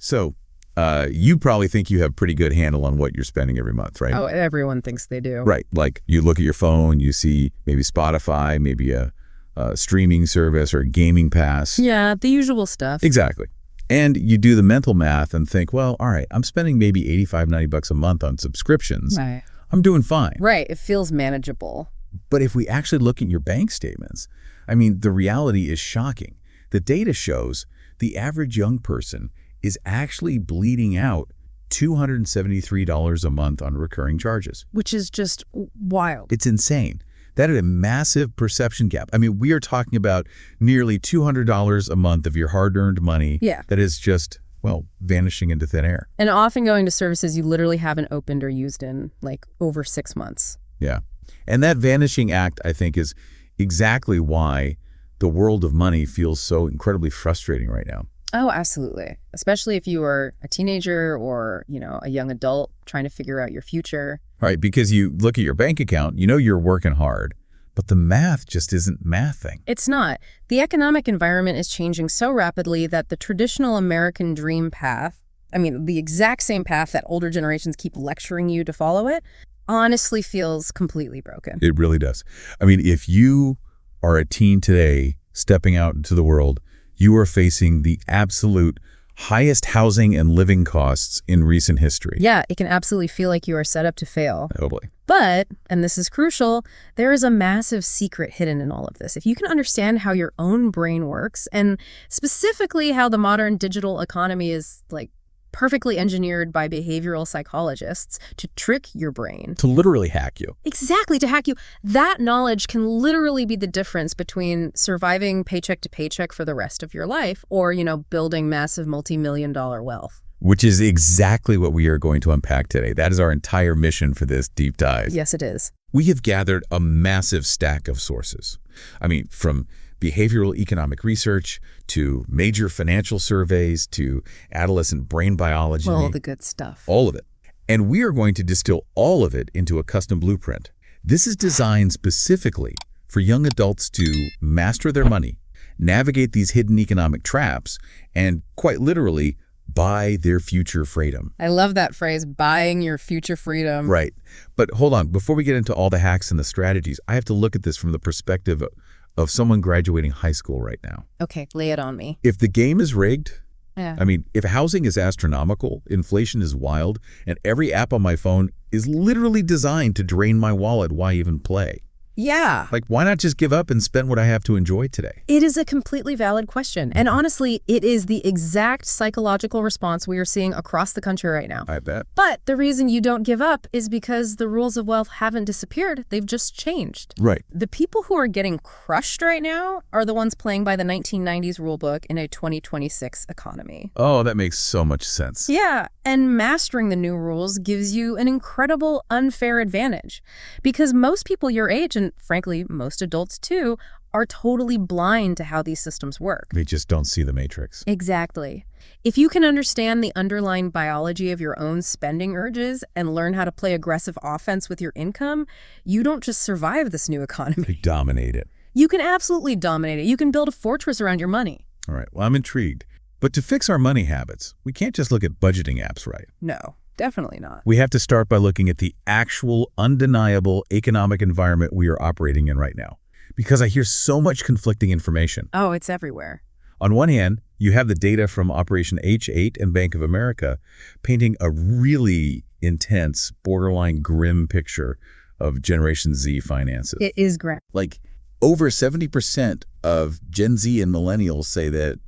So you probably think you have pretty good handle on what you're spending every month, right? Oh, everyone thinks they do. Right. Like you look at your phone, you see maybe Spotify, maybe a streaming service or a gaming pass. Yeah, the usual stuff. Exactly. And you do the mental math and think, well, all right, I'm spending maybe $85, $90 a month on subscriptions. Right. I'm doing fine. Right. It feels manageable. But if we actually look at your bank statements, I mean, the reality is shocking. The data shows the average young person is actually bleeding out $273 a month on recurring charges. Which is just wild. It's insane. That is a massive perception gap. I mean, we are talking about nearly $200 a month of your hard-earned money that is just, well, vanishing into thin air. And often going to services you literally haven't opened or used in, like, over 6 months. Yeah. And that vanishing act, I think, is exactly why the world of money feels so incredibly frustrating right now. Oh, absolutely. Especially if you are a teenager or, you know, a young adult trying to figure out your future. Right, because you look at your bank account, you know you're working hard, but the math just isn't mathing. It's not. The economic environment is changing so rapidly that the traditional American dream path, I mean, the exact same path that older generations keep lecturing you to follow it, honestly feels completely broken. It really does. I mean, if you are a teen today stepping out into the world, you are facing the absolute highest housing and living costs in recent history. Yeah, it can absolutely feel like you are set up to fail. Totally. But, and this is crucial, there is a massive secret hidden in all of this. If you can understand how your own brain works, and specifically how the modern digital economy is, like, perfectly engineered by behavioral psychologists to trick your brain. To literally hack you. Exactly, to hack you. That knowledge can literally be the difference between surviving paycheck to paycheck for the rest of your life or, you know, building massive multi-million-dollar wealth. Which is exactly what we are going to unpack today. That is our entire mission for this deep dive. Yes, it is. We have gathered a massive stack of sources. I mean, from behavioral economic research to major financial surveys to adolescent brain biology. All the good stuff. All of it. And we are going to distill all of it into a custom blueprint. This is designed specifically for young adults to master their money, navigate these hidden economic traps, and quite literally buy their future freedom. I love that phrase, buying your future freedom. Right. But hold on, before we get into all the hacks and the strategies, I have to look at this from the perspective of someone graduating high school right now. Okay, lay it on me. If the game is rigged, yeah. I mean, if housing is astronomical, inflation is wild, and every app on my phone is literally designed to drain my wallet, why even play? Yeah. Like, why not just give up and spend what I have to enjoy today? It is a completely valid question. And honestly, it is the exact psychological response we are seeing across the country right now. I bet. But the reason you don't give up is because the rules of wealth haven't disappeared. They've just changed. Right. The people who are getting crushed right now are the ones playing by the 1990s rulebook in a 2026 economy. Oh, that makes so much sense. Yeah. And mastering the new rules gives you an incredible unfair advantage because most people your age, and frankly, most adults too, are totally blind to how these systems work. They just don't see the matrix. Exactly. If you can understand the underlying biology of your own spending urges and learn how to play aggressive offense with your income, you don't just survive this new economy. They dominate it. You can absolutely dominate it. You can build a fortress around your money. All right. Well, I'm intrigued. But to fix our money habits, we can't just look at budgeting apps, right? No. Definitely not. We have to start by looking at the actual, undeniable economic environment we are operating in right now. Because I hear so much conflicting information. Oh, it's everywhere. On one hand, you have the data from Operation H8 and Bank of America painting a really intense, borderline grim picture of Generation Z finances. It is grim. Like, over 70% of Gen Z and millennials say that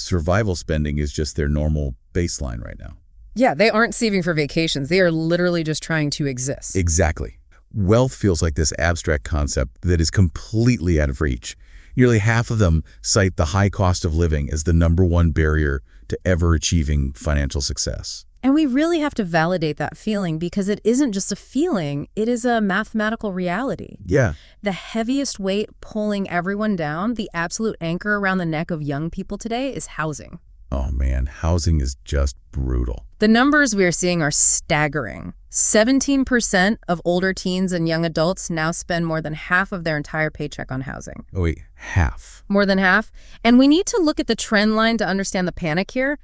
survival spending is just their normal baseline right now. Yeah, they aren't saving for vacations. They are literally just trying to exist. Exactly. Wealth feels like this abstract concept that is completely out of reach. Nearly half of them cite the high cost of living as the #1 barrier to ever achieving financial success. And we really have to validate that feeling because it isn't just a feeling, it is a mathematical reality. Yeah. The heaviest weight pulling everyone down, the absolute anchor around the neck of young people today is housing. Oh man, housing is just brutal. The numbers we are seeing are staggering. 17% of older teens and young adults now spend more than half of their entire paycheck on housing. Oh wait, half? More than half. And we need to look at the trend line to understand the panic here.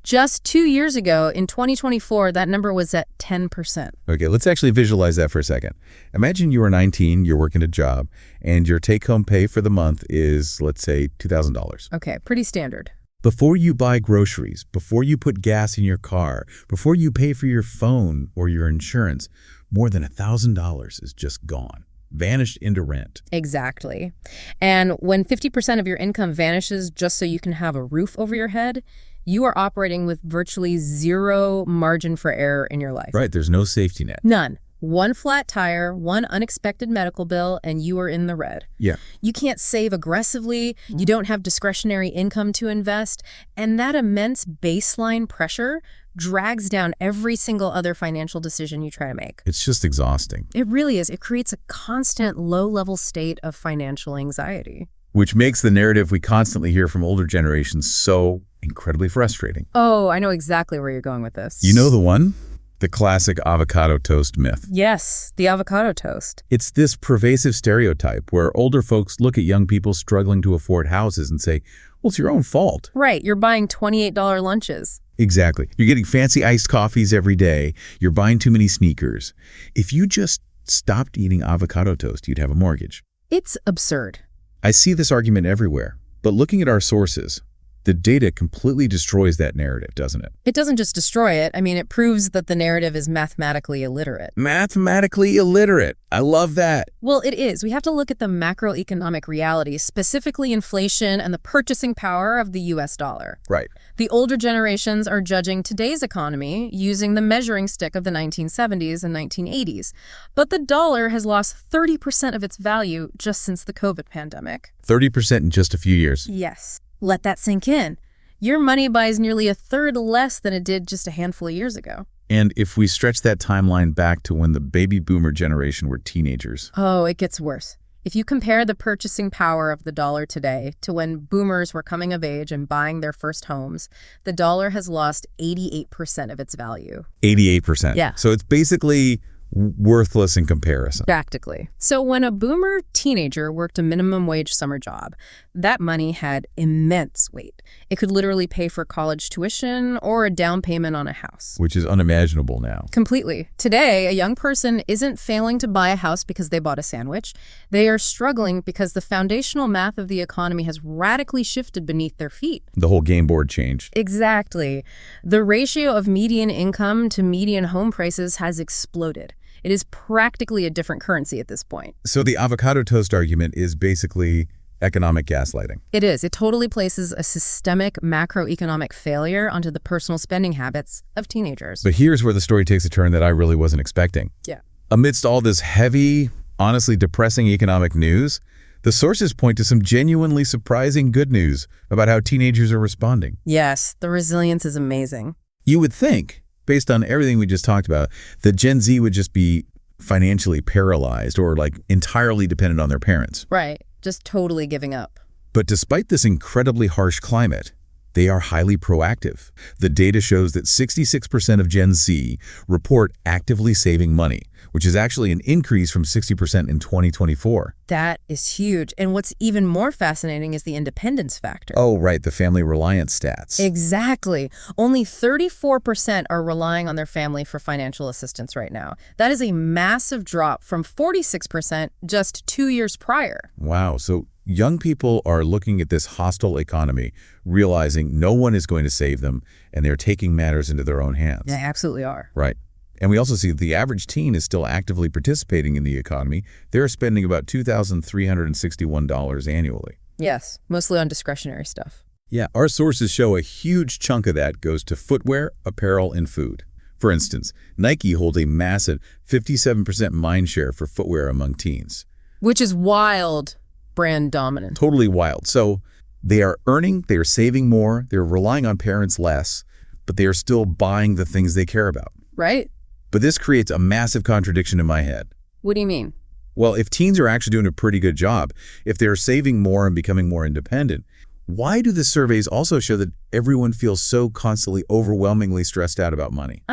Just 2 years ago, in 2024, that number was at 10%. Okay, let's actually visualize that for a second. Imagine you are 19, you're working a job, and your take-home pay for the month is, let's say, $2,000. Okay, pretty standard. Before you buy groceries, before you put gas in your car, before you pay for your phone or your insurance, more than $1,000 is just gone, vanished into rent. Exactly. And when 50% of your income vanishes just so you can have a roof over your head, you are operating with virtually zero margin for error in your life. Right, there's no safety net. None. One flat tire, one unexpected medical bill, and you are in the red. Yeah. You can't save aggressively, you don't have discretionary income to invest, and that immense baseline pressure drags down every single other financial decision you try to make. It's just exhausting. It really is. It creates a constant low-level state of financial anxiety. Which makes the narrative we constantly hear from older generations so incredibly frustrating. Oh, I know exactly where you're going with this. You know the one? The classic avocado toast myth. Yes, the avocado toast. It's this pervasive stereotype where older folks look at young people struggling to afford houses and say, well, it's your own fault. Right, you're buying $28 lunches. Exactly. You're getting fancy iced coffees every day. You're buying too many sneakers. If you just stopped eating avocado toast, you'd have a mortgage. It's absurd. I see this argument everywhere, but looking at our sources, the data completely destroys that narrative, doesn't it? It doesn't just destroy it. I mean, it proves that the narrative is mathematically illiterate. Mathematically illiterate. I love that. Well, it is. We have to look at the macroeconomic reality, specifically inflation and the purchasing power of the U.S. dollar. Right. The older generations are judging today's economy using the measuring stick of the 1970s and 1980s. But the dollar has lost 30% of its value just since the COVID pandemic. 30% in just a few years. Yes. Let that sink in. Your money buys nearly a third less than it did just a handful of years ago. And if we stretch that timeline back to when the baby boomer generation were teenagers. Oh, it gets worse. If you compare the purchasing power of the dollar today to when boomers were coming of age and buying their first homes, the dollar has lost 88% of its value. 88%. Yeah. So it's basically worthless in comparison. Practically. So when a boomer teenager worked a minimum wage summer job, that money had immense weight. It could literally pay for college tuition or a down payment on a house. Which is unimaginable now. Completely. Today, a young person isn't failing to buy a house because they bought a sandwich. They are struggling because the foundational math of the economy has radically shifted beneath their feet. The whole game board changed. Exactly. The ratio of median income to median home prices has exploded. It is practically a different currency at this point. So the avocado toast argument is basically economic gaslighting. It is. It totally places a systemic macroeconomic failure onto the personal spending habits of teenagers. But here's where the story takes a turn that I really wasn't expecting. Yeah. Amidst all this heavy, honestly depressing economic news, the sources point to some genuinely surprising good news about how teenagers are responding. Yes, the resilience is amazing. You would think, based on everything we just talked about, that Gen Z would just be financially paralyzed or like entirely dependent on their parents. Right. Just totally giving up. But despite this incredibly harsh climate, they are highly proactive. The data shows that 66% of Gen Z report actively saving money, which is actually an increase from 60% in 2024. That is huge. And what's even more fascinating is the independence factor. Oh, right, the family reliance stats. Exactly. Only 34% are relying on their family for financial assistance right now. That is a massive drop from 46% just 2 years prior. Wow, so young people are looking at this hostile economy, realizing no one is going to save them, and they're taking matters into their own hands. They absolutely are. Right. And we also see that the average teen is still actively participating in the economy. They're spending about $2,361 annually. Yes, mostly on discretionary stuff. Yeah, our sources show a huge chunk of that goes to footwear, apparel, and food. For instance, Nike holds a massive 57% mindshare for footwear among teens. Which is wild brand dominant. Totally wild. So they are earning, they are saving more, they're relying on parents less, but they are still buying the things they care about. Right? But this creates a massive contradiction in my head. What do you mean? Well, if teens are actually doing a pretty good job, if they're saving more and becoming more independent, why do the surveys also show that everyone feels so constantly overwhelmingly stressed out about money?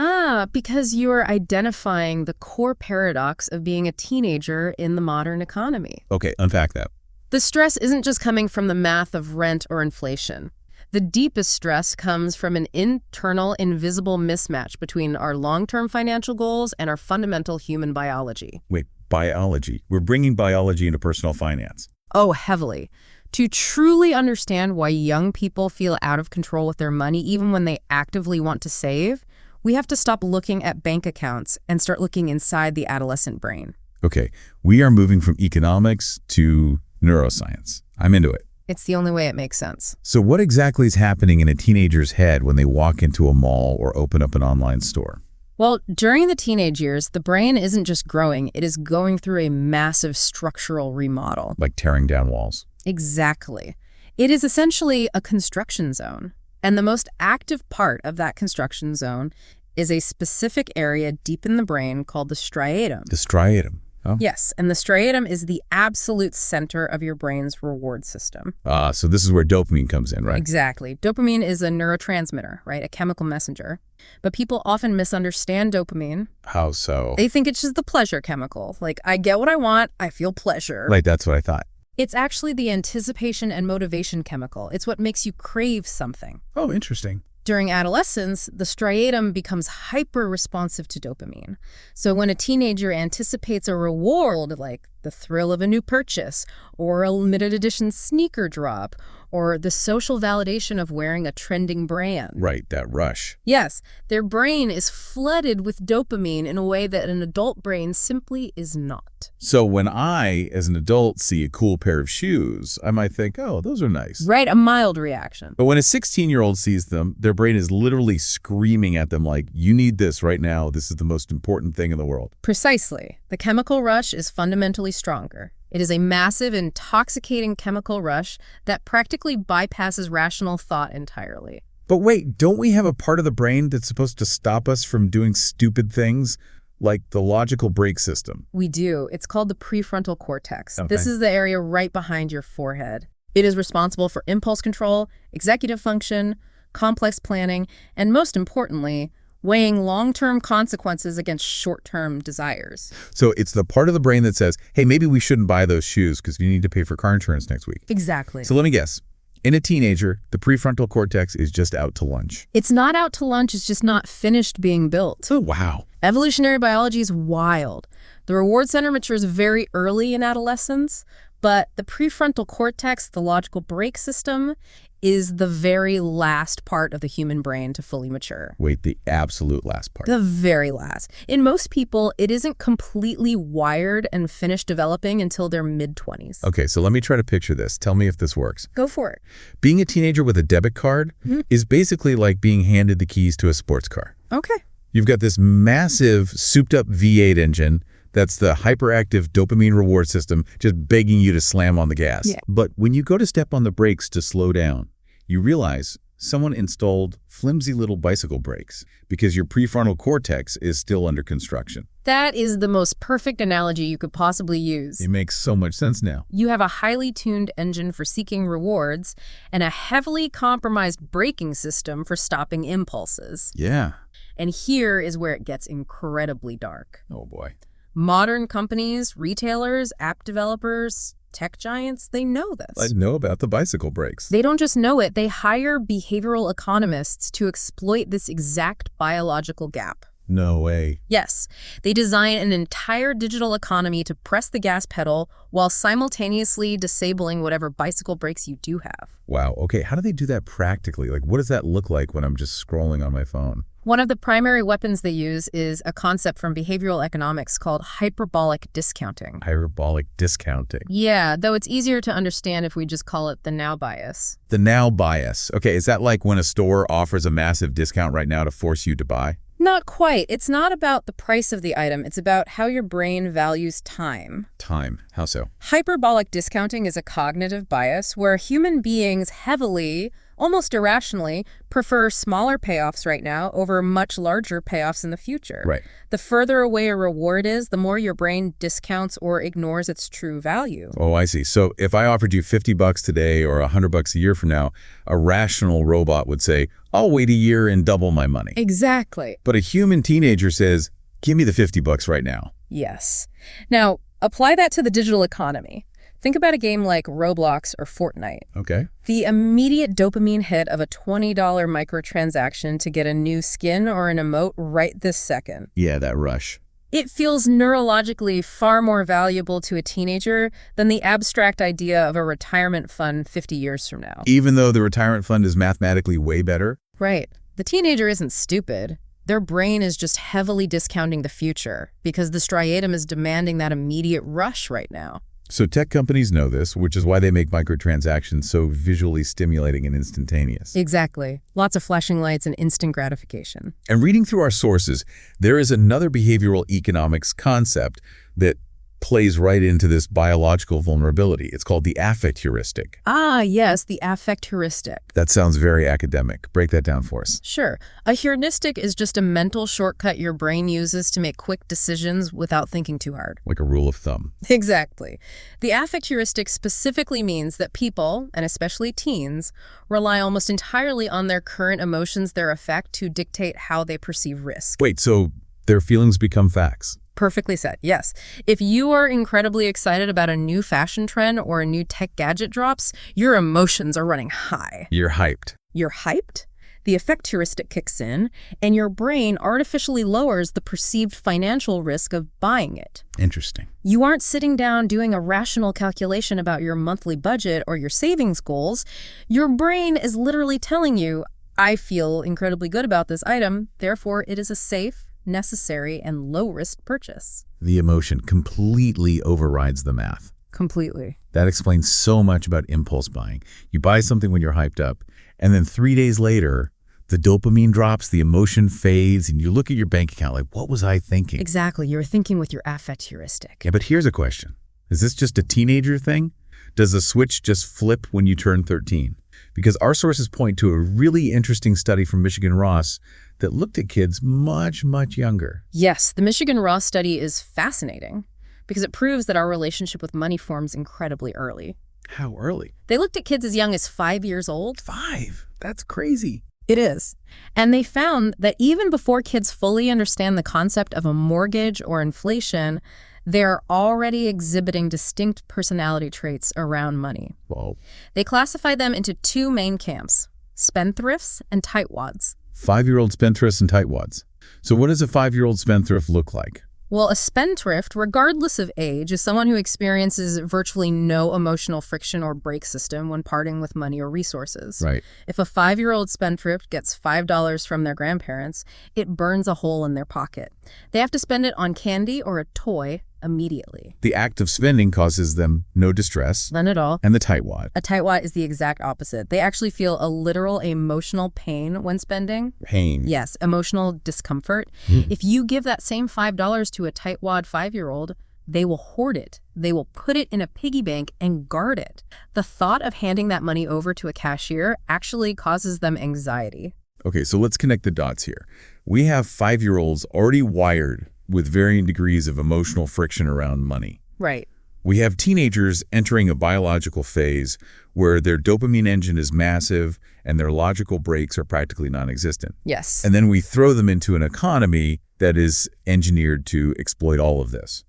Because you're identifying the core paradox of being a teenager in the modern economy. Okay, unpack that. The stress isn't just coming from the math of rent or inflation. The deepest stress comes from an internal, invisible mismatch between our long-term financial goals and our fundamental human biology. Wait, biology. We're bringing biology into personal finance. Oh, heavily. To truly understand why young people feel out of control with their money, even when they actively want to save, we have to stop looking at bank accounts and start looking inside the adolescent brain. Okay, we are moving from economics to neuroscience. I'm into it. It's the only way it makes sense. So what exactly is happening in a teenager's head when they walk into a mall or open up an online store? Well, during the teenage years, the brain isn't just growing, it is going through a massive structural remodel. Like tearing down walls. Exactly. It is essentially a construction zone. And the most active part of that construction zone is a specific area deep in the brain called the striatum. The striatum. Oh. Yes, and the striatum is the absolute center of your brain's reward system. So this is where dopamine comes in, right? Exactly. Dopamine is a neurotransmitter, right? A chemical messenger. But people often misunderstand dopamine. How so? They think it's just the pleasure chemical. Like, I get what I want, I feel pleasure. Right, that's what I thought. It's actually the anticipation and motivation chemical. It's what makes you crave something. Oh, interesting. During adolescence, the striatum becomes hyper-responsive to dopamine. So when a teenager anticipates a reward, like the thrill of a new purchase, or a limited edition sneaker drop, or the social validation of wearing a trending brand. Right, that rush. Yes, their brain is flooded with dopamine in a way that an adult brain simply is not. So when I, as an adult, see a cool pair of shoes, I might think, oh, those are nice. Right, a mild reaction. But when a 16-year-old sees them, their brain is literally screaming at them like, you need this right now. This is the most important thing in the world. Precisely. The chemical rush is fundamentally stronger. It is a massive, intoxicating chemical rush that practically bypasses rational thought entirely. But wait, don't we have a part of the brain that's supposed to stop us from doing stupid things, like the logical brake system? We do. It's called the prefrontal cortex. Okay. This is the area right behind your forehead. It is responsible for impulse control, executive function, complex planning, and most importantly, weighing long-term consequences against short-term desires. So it's the part of the brain that says, hey, maybe we shouldn't buy those shoes because we need to pay for car insurance next week. Exactly. So let me guess. In a teenager, the prefrontal cortex is just out to lunch. It's not out to lunch, it's just not finished being built. Oh, wow. Evolutionary biology is wild. The reward center matures very early in adolescence, but the prefrontal cortex, the logical brake system, is the very last part of the human brain to fully mature. Wait, the absolute last part. The very last. In most people, it isn't completely wired and finished developing until their mid-20s. Okay, so let me try to picture this. Tell me if this works. Go for it. Being a teenager with a debit card is basically like being handed the keys to a sports car. Okay. You've got this massive, souped-up V8 engine that's the hyperactive dopamine reward system just begging you to slam on the gas. Yeah. But when you go to step on the brakes to slow down, you realize someone installed flimsy little bicycle brakes because your prefrontal cortex is still under construction. That is the most perfect analogy you could possibly use. It makes so much sense now. You have a highly tuned engine for seeking rewards and a heavily compromised braking system for stopping impulses. Yeah. And here is where it gets incredibly dark. Oh, boy. Modern companies, retailers, app developers, tech giants, they know this. I know about the bicycle brakes. They don't just know it, they hire behavioral economists to exploit this exact biological gap. No way. Yes, they design an entire digital economy to press the gas pedal while simultaneously disabling whatever bicycle brakes you do have. Wow. Okay, how do they do that practically? Like, what does that look like when I'm just scrolling on my phone? One of the primary weapons they use is a concept from behavioral economics called hyperbolic discounting. Hyperbolic discounting. Yeah, though it's easier to understand if we just call it the now bias. The now bias. Okay, is that like when a store offers a massive discount right now to force you to buy? Not quite. It's not about the price of the item. It's about how your brain values time. Time. How so? Hyperbolic discounting is a cognitive bias where human beings heavily, almost irrationally, prefer smaller payoffs right now over much larger payoffs in the future. Right. The further away a reward is, the more your brain discounts or ignores its true value. Oh, I see. So if I offered you $50 today or $100 a year from now, a rational robot would say, I'll wait a year and double my money. Exactly. But a human teenager says, give me the $50 right now. Yes. Now, apply that to the digital economy. Think about a game like Roblox or Fortnite. Okay. The immediate dopamine hit of a $20 microtransaction to get a new skin or an emote right this second. Yeah, that rush. It feels neurologically far more valuable to a teenager than the abstract idea of a retirement fund 50 years from now. Even though the retirement fund is mathematically way better? Right. The teenager isn't stupid. Their brain is just heavily discounting the future because the striatum is demanding that immediate rush right now. So tech companies know this, which is why they make microtransactions so visually stimulating and instantaneous. Exactly. Lots of flashing lights and instant gratification. And reading through our sources, there is another behavioral economics concept that plays right into this biological vulnerability. It's called the affect heuristic. Ah, yes, the affect heuristic. That sounds very academic. Break that down for us. Sure. A heuristic is just a mental shortcut your brain uses to make quick decisions without thinking too hard. Like a rule of thumb. Exactly. The affect heuristic specifically means that people, and especially teens, rely almost entirely on their current emotions, their affect, to dictate how they perceive risk. Wait, so their feelings become facts? Perfectly said, yes. If you are incredibly excited about a new fashion trend or a new tech gadget drops, your emotions are running high. You're hyped. You're hyped, the affect heuristic kicks in, and your brain artificially lowers the perceived financial risk of buying it. Interesting. You aren't sitting down doing a rational calculation about your monthly budget or your savings goals. Your brain is literally telling you, I feel incredibly good about this item, therefore it is a safe, necessary, and low-risk purchase. The emotion completely overrides the math. Completely. That explains so much about impulse buying. You buy something when you're hyped up, and then 3 days later, the dopamine drops, the emotion fades, and you look at your bank account like, what was I thinking? Exactly. You're thinking with your affect heuristic. Yeah, but here's a question. Is this just a teenager thing? Does the switch just flip when you turn 13? Because our sources point to a really interesting study from Michigan Ross that looked at kids much, much younger. Yes, the Michigan Ross study is fascinating because it proves that our relationship with money forms incredibly early. How early? They looked at kids as young as 5 years old. 5? That's crazy. It is. And they found that even before kids fully understand the concept of a mortgage or inflation, they're already exhibiting distinct personality traits around money. Whoa. They classified them into two main camps, spendthrifts and tightwads. 5-year-old spendthrifts and tightwads. So what does a 5-year-old spendthrift look like? Well, a spendthrift, regardless of age, is someone who experiences virtually no emotional friction or brake system when parting with money or resources. Right. If a 5-year-old spendthrift gets $5 from their grandparents, it burns a hole in their pocket. They have to spend it on candy or a toy immediately. The act of spending causes them no distress. None at all. And the tightwad. A tightwad is the exact opposite. They actually feel a literal emotional pain when spending. Pain. Yes, emotional discomfort. If you give that same $5 to a tightwad 5-year-old, they will hoard it. They will put it in a piggy bank and guard it. The thought of handing that money over to a cashier actually causes them anxiety. Okay, so let's connect the dots here. We have 5-year-olds already wired with varying degrees of emotional friction around money. Right. We have teenagers entering a biological phase where their dopamine engine is massive and their logical brakes are practically non-existent. Yes. And then we throw them into an economy that is engineered to exploit all of this.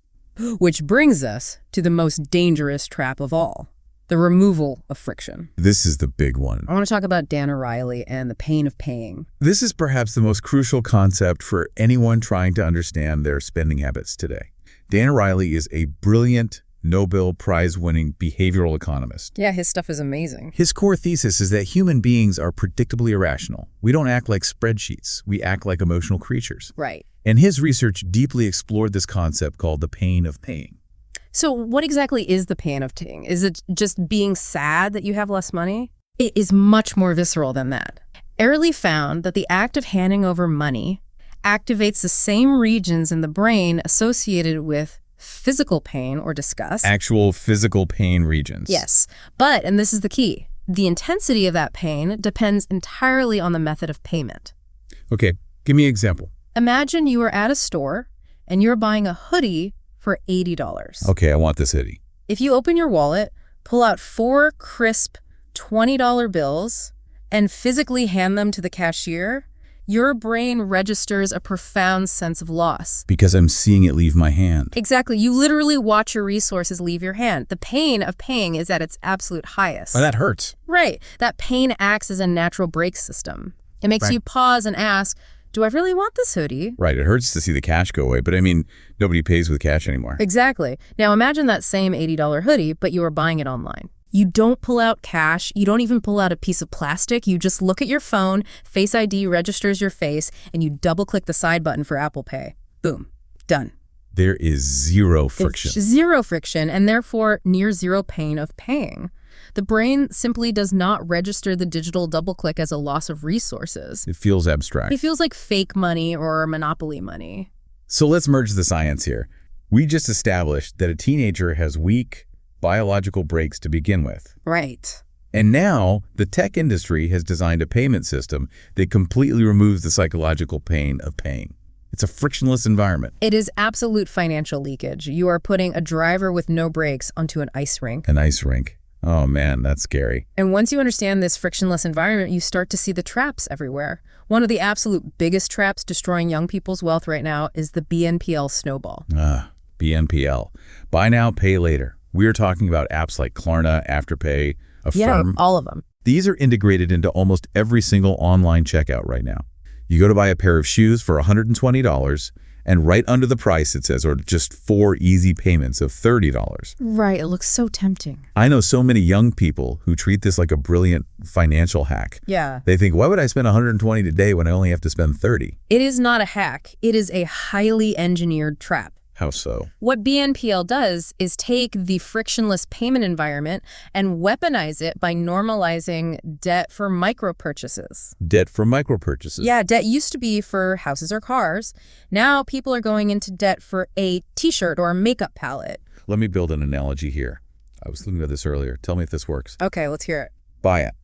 Which brings us to the most dangerous trap of all, the removal of friction. This is the big one. I want to talk about Dan O'Reilly and the pain of paying. This is perhaps the most crucial concept for anyone trying to understand their spending habits today. Dan O'Reilly is a brilliant Nobel Prize-winning behavioral economist. Yeah, his stuff is amazing. His core thesis is that human beings are predictably irrational. We don't act like spreadsheets. We act like emotional creatures. Right. And his research deeply explored this concept called the pain of paying. So what exactly is the pain of paying? Is it just being sad that you have less money? It is much more visceral than that. Early found that the act of handing over money activates the same regions in the brain associated with physical pain or disgust. Actual physical pain regions. Yes, but, and this is the key, the intensity of that pain depends entirely on the method of payment. Okay, give me an example. Imagine you are at a store and you're buying a hoodie for $80. Okay, I want this hoodie. If you open your wallet, pull out 4 crisp $20 bills, and physically hand them to the cashier, Your brain registers a profound sense of loss. Because I'm seeing it leave my hand. Exactly. You literally watch your resources leave your hand. The pain of paying is at its absolute highest. Well, that hurts. Right. That pain acts as a natural brake system. It makes Right. you pause and ask, do I really want this hoodie? Right. It hurts to see the cash go away, but I mean, nobody pays with cash anymore. Exactly. Now imagine that same $80 hoodie, but you are buying it online. You don't pull out cash. You don't even pull out a piece of plastic. You just look at your phone, Face ID registers your face, and you double-click the side button for Apple Pay. Boom. Done. There is zero friction. It's zero friction, and therefore near zero pain of paying. The brain simply does not register the digital double-click as a loss of resources. It feels abstract. It feels like fake money or monopoly money. So let's merge the science here. We just established that a teenager has weak biological brakes to begin with. Right. And now the tech industry has designed a payment system that completely removes the psychological pain of paying. It's a frictionless environment. It is absolute financial leakage. You are putting a driver with no brakes onto an ice rink. An ice rink. Oh man, that's scary. And once you understand this frictionless environment, you start to see the traps everywhere. One of the absolute biggest traps destroying young people's wealth right now is the BNPL snowball. BNPL. Buy now, pay later. We're talking about apps like Klarna, Afterpay, Affirm. Yeah, all of them. These are integrated into almost every single online checkout right now. You go to buy a pair of shoes for $120, and right under the price it says, or just 4 easy payments of $30. Right, it looks so tempting. I know so many young people who treat this like a brilliant financial hack. Yeah. They think, why would I spend $120 today when I only have to spend $30? It is not a hack. It is a highly engineered trap. How so? What BNPL does is take the frictionless payment environment and weaponize it by normalizing debt for micro purchases. Debt for micro purchases. Yeah, debt used to be for houses or cars. Now people are going into debt for a t-shirt or a makeup palette. Let me build an analogy here. I was looking at this earlier. Tell me if this works. Okay, let's hear it. Buy it.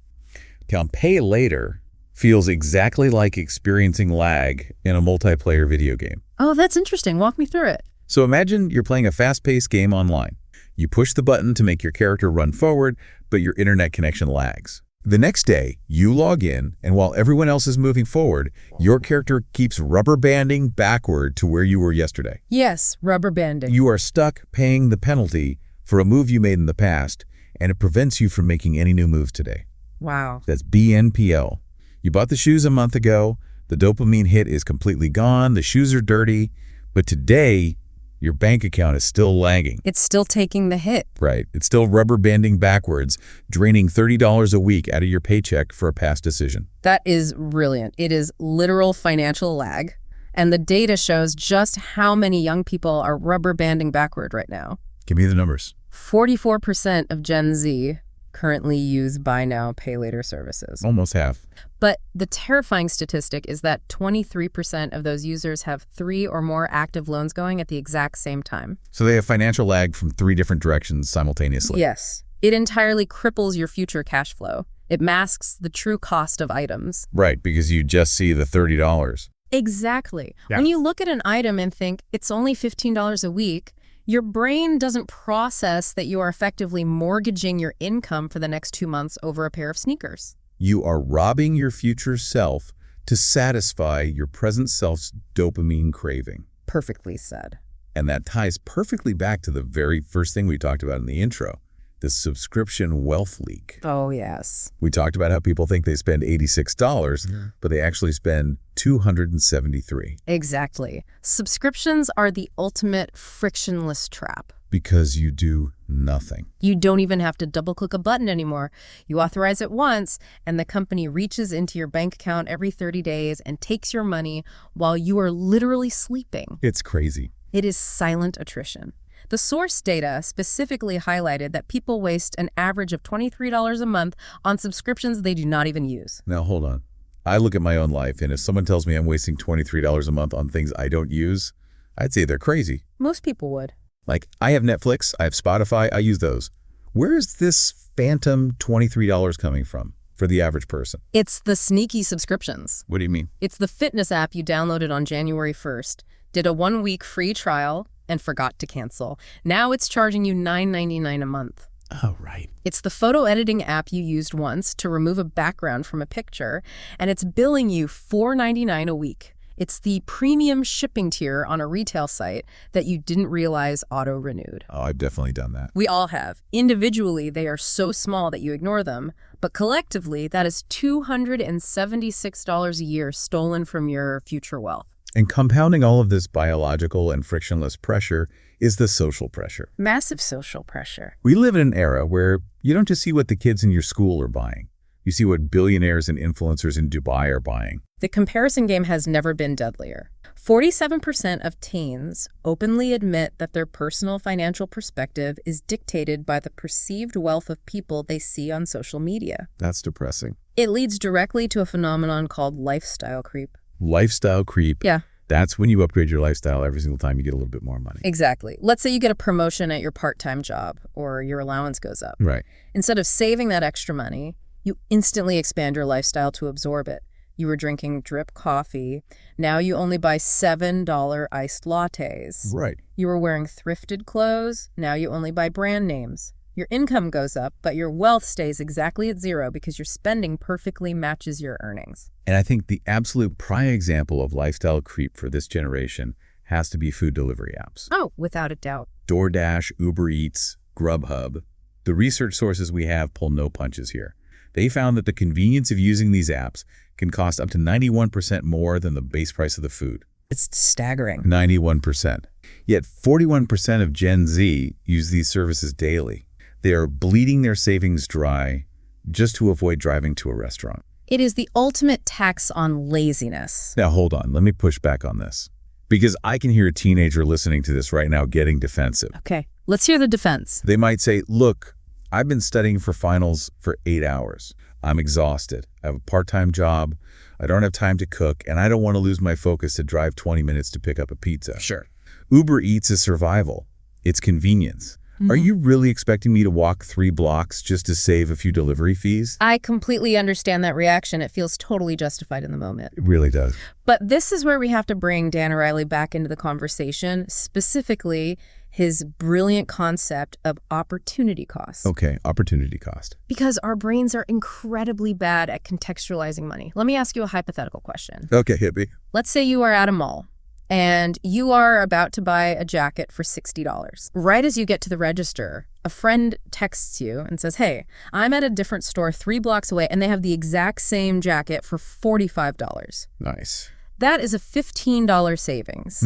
Now, pay later feels exactly like experiencing lag in a multiplayer video game. Oh, that's interesting. Walk me through it. So imagine you're playing a fast-paced game online. You push the button to make your character run forward, but your internet connection lags. The next day, you log in, and while everyone else is moving forward, your character keeps rubber banding backward to where you were yesterday. Yes, rubber banding. You are stuck paying the penalty for a move you made in the past, and it prevents you from making any new moves today. Wow. That's BNPL. You bought the shoes a month ago, the dopamine hit is completely gone, the shoes are dirty, but today, your bank account is still lagging. It's still taking the hit. Right. It's still rubber banding backwards, draining $30 a week out of your paycheck for a past decision. That is brilliant. It is literal financial lag. And the data shows just how many young people are rubber banding backward right now. Give me the numbers. 44% of Gen Z currently use buy now, pay later services. Almost half. But the terrifying statistic is that 23% of those users have 3 or more active loans going at the exact same time. So they have financial lag from 3 different directions simultaneously. Yes. It entirely cripples your future cash flow. It masks the true cost of items. Right, because you just see the $30. Exactly. Yeah. When you look at an item and think it's only $15 a week, your brain doesn't process that you are effectively mortgaging your income for the next 2 months over a pair of sneakers. You are robbing your future self to satisfy your present self's dopamine craving. Perfectly said. And that ties perfectly back to the very first thing we talked about in the intro, the subscription wealth leak. Oh, yes. We talked about how people think they spend $86, but they actually spend $273. Exactly. Subscriptions are the ultimate frictionless trap. Because you do nothing. You don't even have to double-click a button anymore. You authorize it once, and the company reaches into your bank account every 30 days and takes your money while you are literally sleeping. It's crazy. It is silent attrition. The source data specifically highlighted that people waste an average of $23 a month on subscriptions they do not even use. Now, hold on. I look at my own life, and if someone tells me I'm wasting $23 a month on things I don't use, I'd say they're crazy. Most people would. Like, I have Netflix, I have Spotify, I use those. Where is this phantom $23 coming from for the average person? It's the sneaky subscriptions. What do you mean? It's the fitness app you downloaded on January 1st, did a 1-week free trial, and forgot to cancel. Now it's charging you $9.99 a month. Oh, right. It's the photo editing app you used once to remove a background from a picture, and it's billing you $4.99 a week. It's the premium shipping tier on a retail site that you didn't realize auto-renewed. Oh, I've definitely done that. We all have. Individually, they are so small that you ignore them, but collectively, that is $276 a year stolen from your future wealth. And compounding all of this biological and frictionless pressure is the social pressure. Massive social pressure. We live in an era where you don't just see what the kids in your school are buying. You see what billionaires and influencers in Dubai are buying. The comparison game has never been deadlier. 47% of teens openly admit that their personal financial perspective is dictated by the perceived wealth of people they see on social media. That's depressing. It leads directly to a phenomenon called lifestyle creep. Lifestyle creep. Yeah. That's when you upgrade your lifestyle every single time you get a little bit more money. Exactly. Let's say you get a promotion at your part-time job or your allowance goes up. Right. Instead of saving that extra money, you instantly expand your lifestyle to absorb it. You were drinking drip coffee. Now you only buy $7 iced lattes. Right. You were wearing thrifted clothes. Now you only buy brand names. Your income goes up, but your wealth stays exactly at zero because your spending perfectly matches your earnings. And I think the absolute prime example of lifestyle creep for this generation has to be food delivery apps. Oh, without a doubt. DoorDash, Uber Eats, Grubhub. The research sources we have pull no punches here. They found that the convenience of using these apps can cost up to 91% more than the base price of the food. It's staggering. 91%. Yet 41% of Gen Z use these services daily. They are bleeding their savings dry just to avoid driving to a restaurant. It is the ultimate tax on laziness. Now, hold on. Let me push back on this. Because I can hear a teenager listening to this right now getting defensive. Okay, let's hear the defense. They might say, look, I've been studying for finals for 8 hours. I'm exhausted. I have a part-time job. I don't have time to cook, and I don't want to lose my focus to drive 20 minutes to pick up a pizza. Sure. Uber Eats is survival. It's convenience. Are you really expecting me to walk 3 blocks just to save a few delivery fees? I completely understand that reaction. It feels totally justified in the moment. It really does. But this is where we have to bring Dan O'Reilly back into the conversation, specifically his brilliant concept of opportunity cost. Okay, opportunity cost. Because our brains are incredibly bad at contextualizing money. Let me ask you a hypothetical question. Okay, hippie. Let's say you are at a mall and you are about to buy a jacket for $60. Right as you get to the register, a friend texts you and says, hey, I'm at a different store 3 blocks away and they have the exact same jacket for $45. Nice. That is a $15 savings.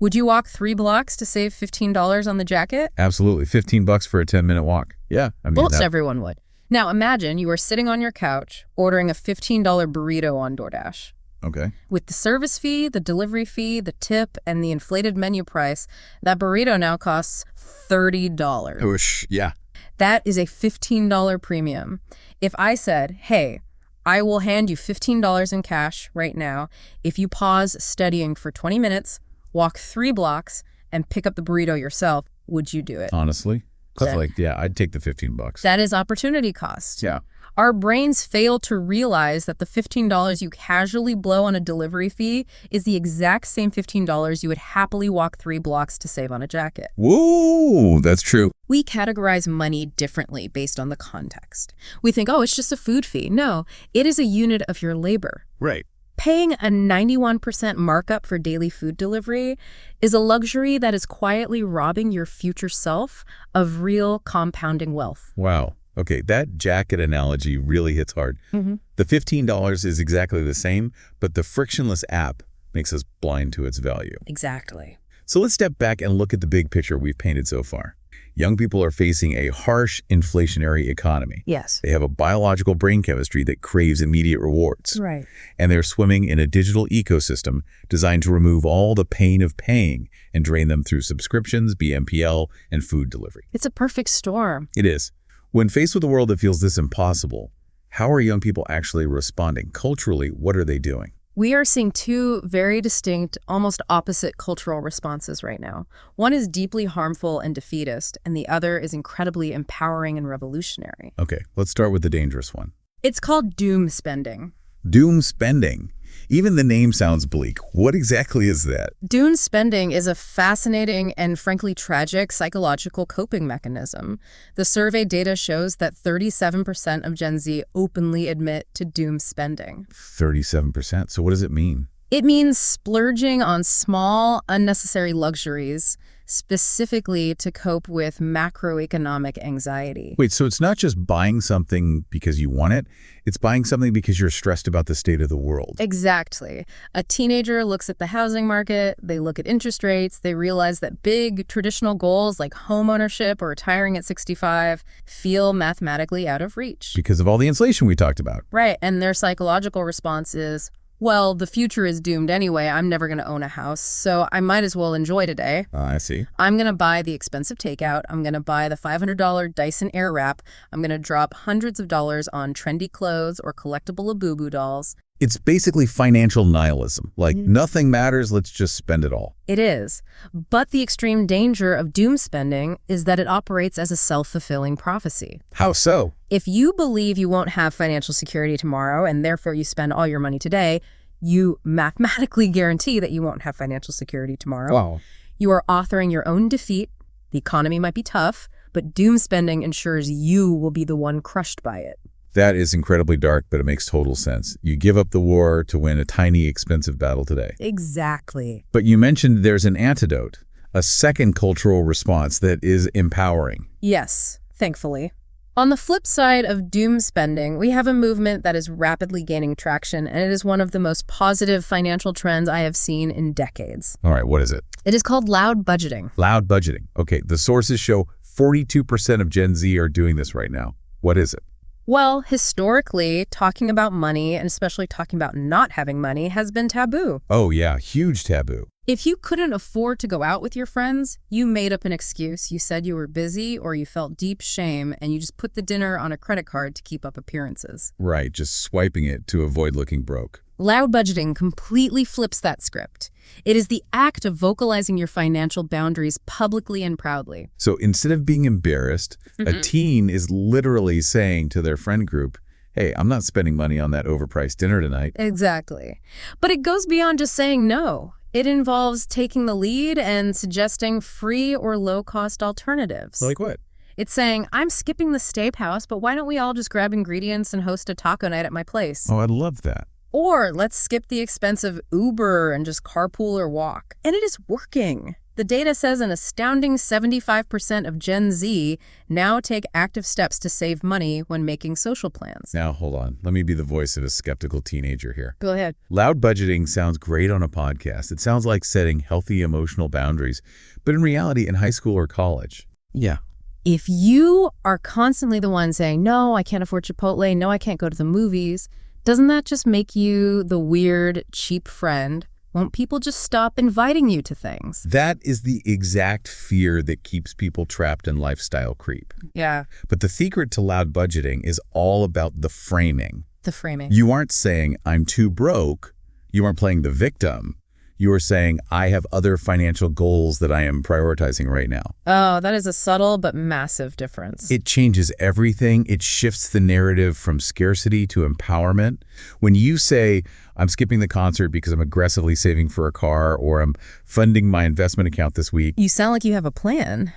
Would you walk 3 blocks to save $15 on the jacket? Absolutely. $15 for a 10-minute walk. Yeah. Most everyone would. Now imagine you are sitting on your couch ordering a $15 burrito on DoorDash. Okay. With the service fee, the delivery fee, the tip, and the inflated menu price, that burrito now costs $30. Oosh, yeah. That is a $15 premium. If I said, hey, I will hand you $15 in cash right now if you pause studying for 20 minutes, walk 3 blocks, and pick up the burrito yourself, would you do it? Honestly? I'd take the $15. That is opportunity cost. Yeah. Our brains fail to realize that the $15 you casually blow on a delivery fee is the exact same $15 you would happily walk 3 blocks to save on a jacket. Whoa, that's true. We categorize money differently based on the context. We think, oh, it's just a food fee. No, it is a unit of your labor. Right. Paying a 91% markup for daily food delivery is a luxury that is quietly robbing your future self of real compounding wealth. Wow. Okay, that jacket analogy really hits hard. The $15 is exactly the same, but the Frictionless app makes us blind to its value. Exactly. So let's step back and look at the big picture we've painted so far. Young people are facing a harsh inflationary economy. Yes. They have a biological brain chemistry that craves immediate rewards. Right. And they're swimming in a digital ecosystem designed to remove all the pain of paying and drain them through subscriptions, BNPL, and food delivery. It's a perfect storm. It is. When faced with a world that feels this impossible, how are young people actually responding? Culturally, what are they doing? We are seeing 2 very distinct, almost opposite cultural responses right now. One is deeply harmful and defeatist, and the other is incredibly empowering and revolutionary. Okay, let's start with the dangerous one. It's called doom spending. Doom spending. Even the name sounds bleak. What exactly is that? Doom spending is a fascinating and frankly tragic psychological coping mechanism. The survey data shows that 37% of Gen Z openly admit to doom spending. 37%. So what does it mean? It means splurging on small, unnecessary luxuries, specifically to cope with macroeconomic anxiety. Wait, so it's not just buying something because you want it, it's buying something because you're stressed about the state of the world. Exactly. A teenager looks at the housing market, they look at interest rates, they realize that big traditional goals like home ownership or retiring at 65 feel mathematically out of reach. Because of all the inflation we talked about. Right, and their psychological response is, well, the future is doomed anyway. I'm never going to own a house, so I might as well enjoy today. I see. I'm going to buy the expensive takeout. I'm going to buy the $500 Dyson Airwrap. I'm going to drop hundreds of dollars on trendy clothes or collectible Labubu dolls. It's basically financial nihilism. Like, nothing matters, let's just spend it all. It is. But the extreme danger of doom spending is that it operates as a self-fulfilling prophecy. How so? If you believe you won't have financial security tomorrow and therefore you spend all your money today, you mathematically guarantee that you won't have financial security tomorrow. Wow. You are authoring your own defeat. The economy might be tough, but doom spending ensures you will be the one crushed by it. That is incredibly dark, but it makes total sense. You give up the war to win a tiny, expensive battle today. Exactly. But you mentioned there's an antidote, a second cultural response that is empowering. Yes, thankfully. On the flip side of doom spending, we have a movement that is rapidly gaining traction, and it is one of the most positive financial trends I have seen in decades. All right, what is it? It is called loud budgeting. Loud budgeting. Okay, the sources show 42% of Gen Z are doing this right now. What is it? Well, historically, talking about money, and especially talking about not having money, has been taboo. Oh yeah, huge taboo. If you couldn't afford to go out with your friends, you made up an excuse. You said you were busy or you felt deep shame, and you just put the dinner on a credit card to keep up appearances. Right, just swiping it to avoid looking broke. Loud budgeting completely flips that script. It is the act of vocalizing your financial boundaries publicly and proudly. So instead of being embarrassed, a teen is literally saying to their friend group, hey, I'm not spending money on that overpriced dinner tonight. Exactly. But it goes beyond just saying no. It involves taking the lead and suggesting free or low-cost alternatives. Like what? It's saying, I'm skipping the steakhouse, but why don't we all just grab ingredients and host a taco night at my place? Oh, I'd love that. Or let's skip the expensive Uber and just carpool or walk. And it is working. The data says an astounding 75% of Gen Z now take active steps to save money when making social plans. Now, hold on. Let me be the voice of a skeptical teenager here. Go ahead. Loud budgeting sounds great on a podcast. It sounds like setting healthy emotional boundaries. But in reality, in high school or college, yeah. If you are constantly the one saying, no, I can't afford Chipotle, no, I can't go to the movies, doesn't that just make you the weird, cheap friend? Won't people just stop inviting you to things? That is the exact fear that keeps people trapped in lifestyle creep. Yeah. But the secret to loud budgeting is all about the framing. The framing. You aren't saying, I'm too broke. You aren't playing the victim. You are saying, I have other financial goals that I am prioritizing right now. Oh, that is a subtle but massive difference. It changes everything. It shifts the narrative from scarcity to empowerment. When you say, I'm skipping the concert because I'm aggressively saving for a car, or I'm funding my investment account this week, You sound like you have a plan.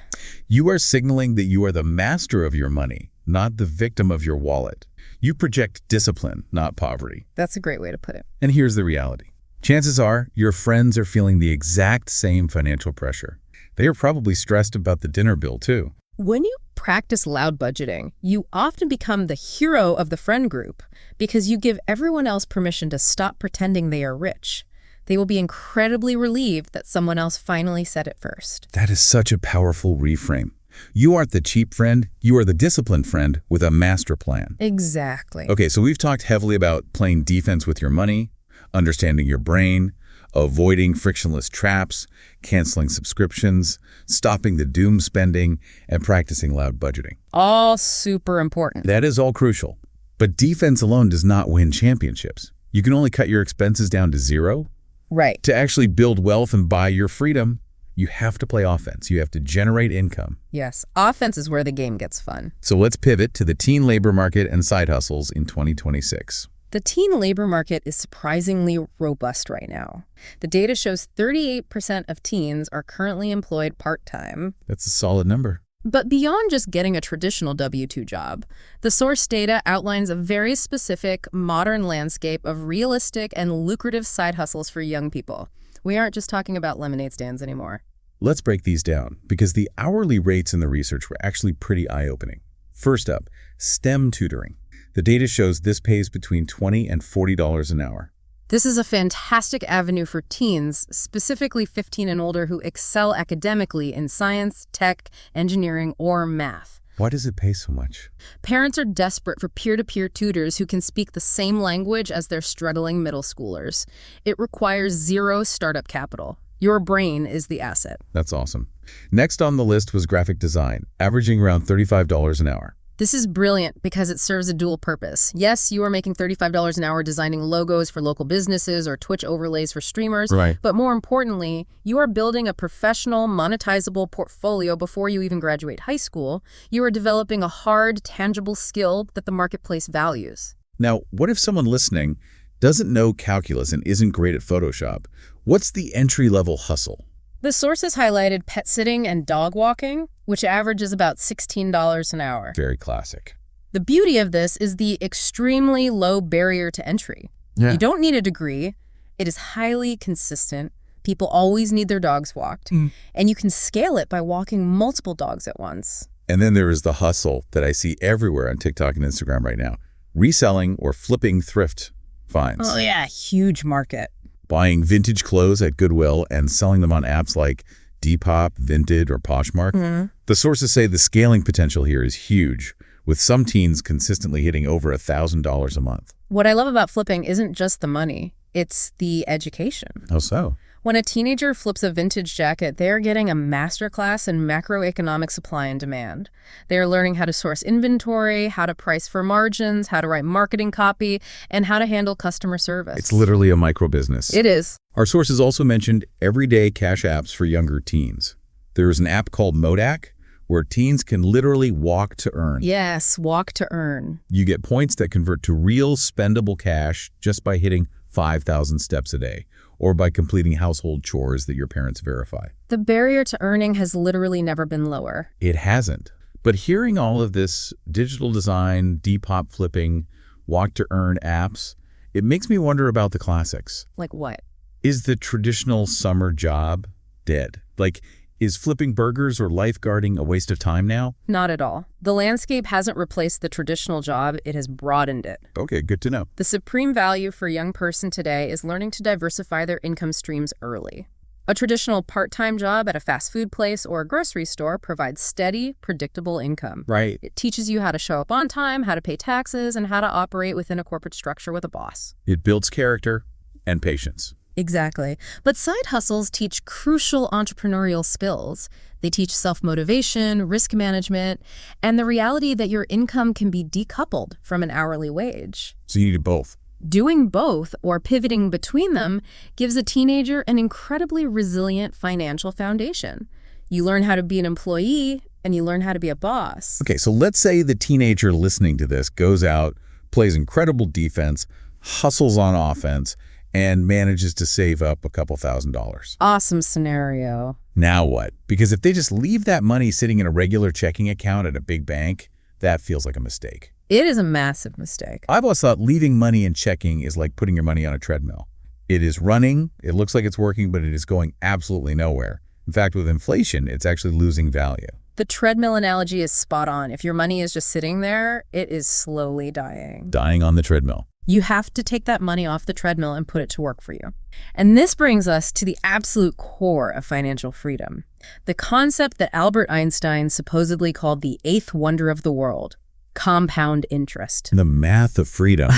you are signaling that you are the master of your money, not the victim of your wallet. You project discipline, not poverty. That's a great way to put it. And here's the reality. Chances are your friends are feeling the exact same financial pressure. They are probably stressed about the dinner bill too. When you practice loud budgeting, you often become the hero of the friend group because you give everyone else permission to stop pretending they are rich. They will be incredibly relieved that someone else finally said it first. That is such a powerful reframe. You aren't the cheap friend, you are the disciplined friend with a master plan. Exactly. Okay, so we've talked heavily about playing defense with your money, understanding your brain, avoiding frictionless traps, canceling subscriptions, stopping the doom spending, and practicing loud budgeting. All super important. That is all crucial. But defense alone does not win championships. You can only cut your expenses down to zero. Right. To actually build wealth and buy your freedom, you have to play offense. You have to generate income. Yes. Offense is where the game gets fun. So let's pivot to the teen labor market and side hustles in 2026. The teen labor market is surprisingly robust right now. The data shows 38% of teens are currently employed part-time. That's a solid number. But beyond just getting a traditional W-2 job, the source data outlines a very specific, modern landscape of realistic and lucrative side hustles for young people. We aren't just talking about lemonade stands anymore. Let's break these down, because the hourly rates in the research were actually pretty eye-opening. First up, STEM tutoring. The data shows this pays between $20 and $40 an hour. This is a fantastic avenue for teens, specifically 15 and older, who excel academically in science, tech, engineering, or math. Why does it pay so much? Parents are desperate for peer-to-peer tutors who can speak the same language as their struggling middle schoolers. It requires zero startup capital. Your brain is the asset. That's awesome. Next on the list was graphic design, averaging around $35 an hour. This is brilliant because it serves a dual purpose. Yes, you are making $35 an hour designing logos for local businesses or Twitch overlays for streamers. Right. But more importantly, you are building a professional, monetizable portfolio before you even graduate high school. You are developing a hard, tangible skill that the marketplace values. Now, what if someone listening doesn't know calculus and isn't great at Photoshop? What's the entry-level hustle? The sources highlighted pet sitting and dog walking, which averages about $16 an hour. Very classic. The beauty of this is the extremely low barrier to entry. Yeah. You don't need a degree. It is highly consistent. People always need their dogs walked. And you can scale it by walking multiple dogs at once. And then there is the hustle that I see everywhere on TikTok and Instagram right now. Reselling or flipping thrift finds. Oh yeah, huge market. Buying vintage clothes at Goodwill and selling them on apps like Depop, Vinted, or Poshmark. The sources say the scaling potential here is huge, with some teens consistently hitting over $1,000 a month. What I love about flipping isn't just the money, it's the education. How so? When a teenager flips a vintage jacket, they're getting a masterclass in macroeconomic supply and demand. They're learning how to source inventory, how to price for margins, how to write marketing copy, and how to handle customer service. It's literally a micro business. It is. Our sources also mentioned everyday cash apps for younger teens. There is an app called Modak, where teens can literally walk to earn. Yes, walk to earn. You get points that convert to real spendable cash just by hitting 5,000 steps a day, or by completing household chores that your parents verify. The barrier to earning has literally never been lower. It hasn't. But hearing all of this digital design, Depop flipping, walk-to-earn apps, it makes me wonder about the classics. Like what? Is the traditional summer job dead? Like, is flipping burgers or lifeguarding a waste of time now? Not at all. The landscape hasn't replaced the traditional job, it has broadened it. Okay, good to know. The supreme value for a young person today is learning to diversify their income streams early. A traditional part-time job at a fast food place or a grocery store provides steady, predictable income. Right. It teaches you how to show up on time, how to pay taxes, and how to operate within a corporate structure with a boss. It builds character and patience. Exactly. But side hustles teach crucial entrepreneurial skills. They teach self-motivation, risk management, and the reality that your income can be decoupled from an hourly wage. So you need both. Doing both, or pivoting between them, gives a teenager an incredibly resilient financial foundation. You learn how to be an employee, and you learn how to be a boss. Okay, so let's say the teenager listening to this goes out, plays incredible defense, hustles on offense, and manages to save up a couple $1,000s. Awesome scenario. Now what? Because if they just leave that money sitting in a regular checking account at a big bank, that feels like a mistake. It is a massive mistake. I've always thought leaving money in checking is like putting your money on a treadmill. It is running, it looks like it's working, but it is going absolutely nowhere. In fact, with inflation, it's actually losing value. The treadmill analogy is spot on. If your money is just sitting there, it is slowly dying. Dying on the treadmill. You have to take that money off the treadmill and put it to work for you. And this brings us to the absolute core of financial freedom, the concept that Albert Einstein supposedly called the eighth wonder of the world, compound interest. The math of freedom.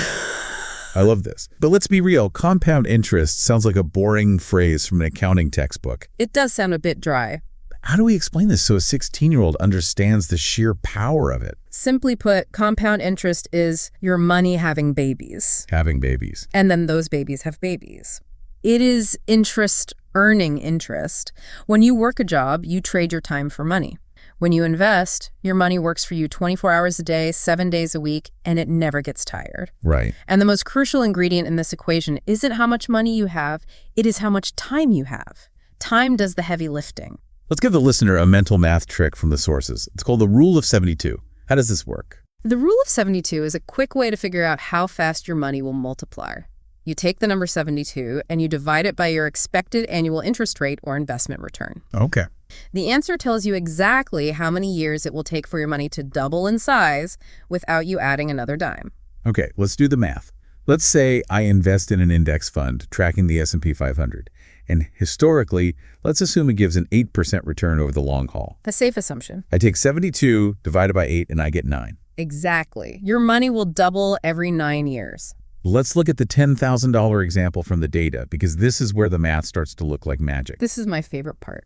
I love this. But let's be real, compound interest sounds like a boring phrase from an accounting textbook. It does sound a bit dry. How do we explain this so a 16-year-old understands the sheer power of it? Simply put, compound interest is your money having babies. Having babies. And then those babies have babies. It is interest earning interest. When you work a job, you trade your time for money. When you invest, your money works for you 24 hours a day, 7 days a week, and it never gets tired. Right. And the most crucial ingredient in this equation isn't how much money you have, it is how much time you have. Time does the heavy lifting. Let's give the listener a mental math trick from the sources. It's called the Rule of 72. How does this work? The Rule of 72 is a quick way to figure out how fast your money will multiply. You take the number 72 and you divide it by your expected annual interest rate or investment return. Okay. The answer tells you exactly how many years it will take for your money to double in size without you adding another dime. Okay, let's do the math. Let's say I invest in an index fund tracking the S&P 500. And historically, let's assume it gives an 8% return over the long haul. A safe assumption. I take 72 divided by 8 and I get 9. Exactly. Your money will double every 9 years. Let's look at the $10,000 example from the data, because this is where the math starts to look like magic. This is my favorite part.